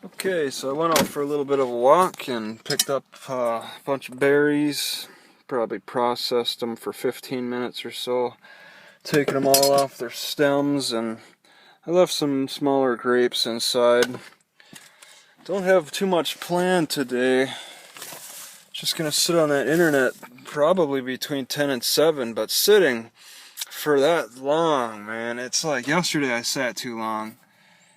Okay, so I went out for a little bit of a walk and picked up a bunch of berries. Probably processed them for 15 minutes or so, taking them all off their stems, and I left some smaller grapes inside. Don't have too much planned today. Just gonna sit on that internet probably between 10 and 7, but sitting for that long, man, it's like yesterday I sat too long.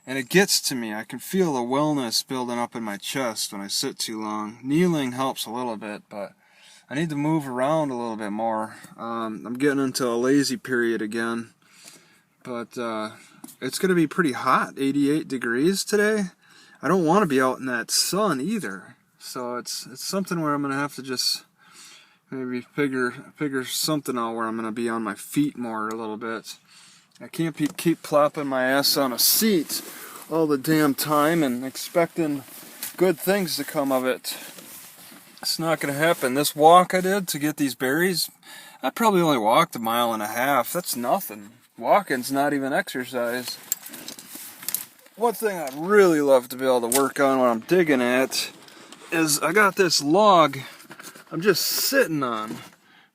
And it gets to me. I can feel the wellness building up in my chest when I sit too long. Kneeling helps a little bit, but I need to move around a little bit more. I'm getting into a lazy period again. But it's going to be pretty hot, 88 degrees today. I don't want to be out in that sun either. So it's something where I'm going to have to just maybe figure something out where I'm going to be on my feet more a little bit. I can't keep plopping my ass on a seat all the damn time and expecting good things to come of it. It's not going to happen. This walk I did to get these berries, I probably only walked 1.5 miles. That's nothing. Walking's not even exercise. One thing I'd really love to be able to work on when I'm digging at is I got this log I'm just sitting on.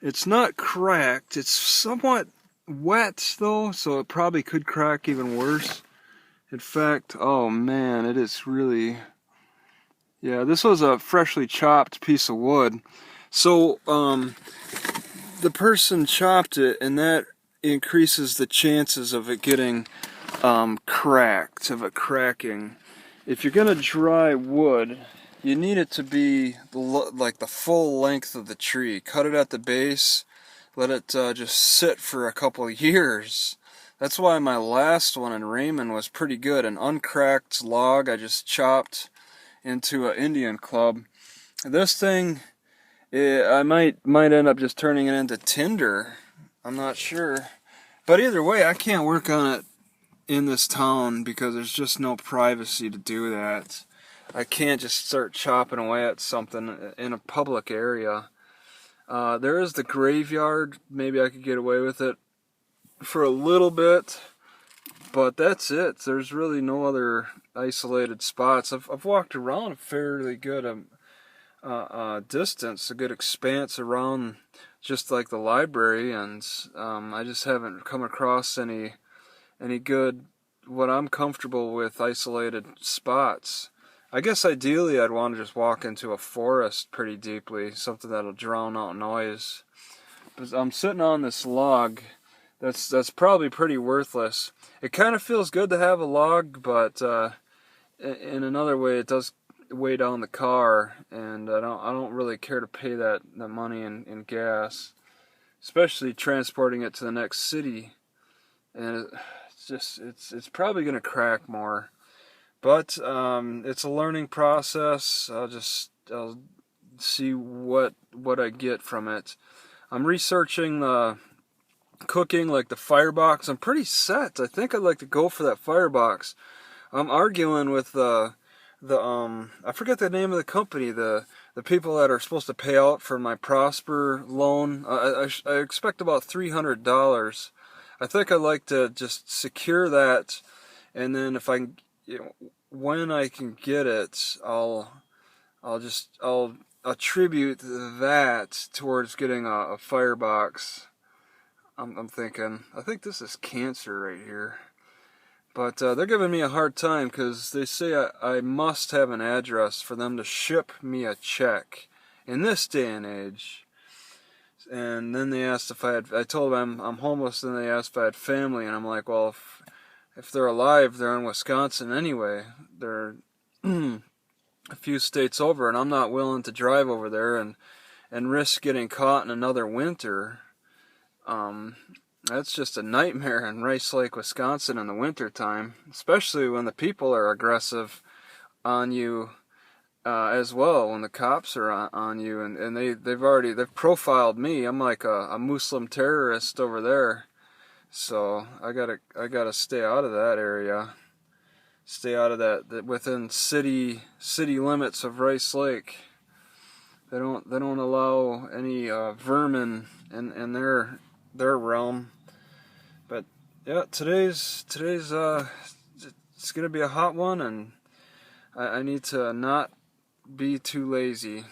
It's not cracked. It's somewhat wet though, so it probably could crack even worse. In fact, oh man, it is really, yeah, this was a freshly chopped piece of wood. So the person chopped it, and that increases the chances of it getting cracked, of it cracking. If you're gonna dry wood, you need it to be like the full length of the tree. Cut it at the base. Let it just sit for a couple of years. That's why my last one in Raymond was pretty good. An uncracked log I just chopped into an Indian club. This thing, I might end up just turning it into tinder. I'm not sure. But either way, I can't work on it in this town because there's just no privacy to do that. I can't just start chopping away at something in a public area. There is the graveyard. Maybe I could get away with it for a little bit, but that's it. There's really no other isolated spots. I've walked around a fairly good distance, a good expanse around just like the library, and I just haven't come across any good, what I'm comfortable with, isolated spots. I guess ideally I'd want to just walk into a forest pretty deeply, something that'll drown out noise. But I'm sitting on this log that's probably pretty worthless. It kind of feels good to have a log, but in another way it does weigh down the car, and I don't really care to pay that money in gas, especially transporting it to the next city. And it's probably gonna crack more. But it's a learning process. I'll see what I get from it. I'm researching the cooking, like the firebox. I'm pretty set. I think I'd like to go for that firebox. I'm arguing with the I forget the name of the company. The people that are supposed to pay out for my Prosper loan. I expect about $300. I think I'd like to just secure that, and then if I can, when I can get it, I'll attribute that towards getting a firebox. I'm thinking, I think this is Cancer right here, but they're giving me a hard time because they say I must have an address for them to ship me a check in this day and age. And then they asked if I told them I'm homeless, and they asked if I had family, and I'm like, well, if they're alive, they're in Wisconsin anyway. They're a few states over, and I'm not willing to drive over there and risk getting caught in another winter. That's just a nightmare in Rice Lake, Wisconsin in the winter time, especially when the people are aggressive on you as well, when the cops are on you, and they've profiled me. I'm like a Muslim terrorist over there. So I gotta stay out of that area. Stay out of that within city limits of Rice Lake. They don't allow any vermin in their realm. But yeah, today's it's gonna be a hot one, and I need to not be too lazy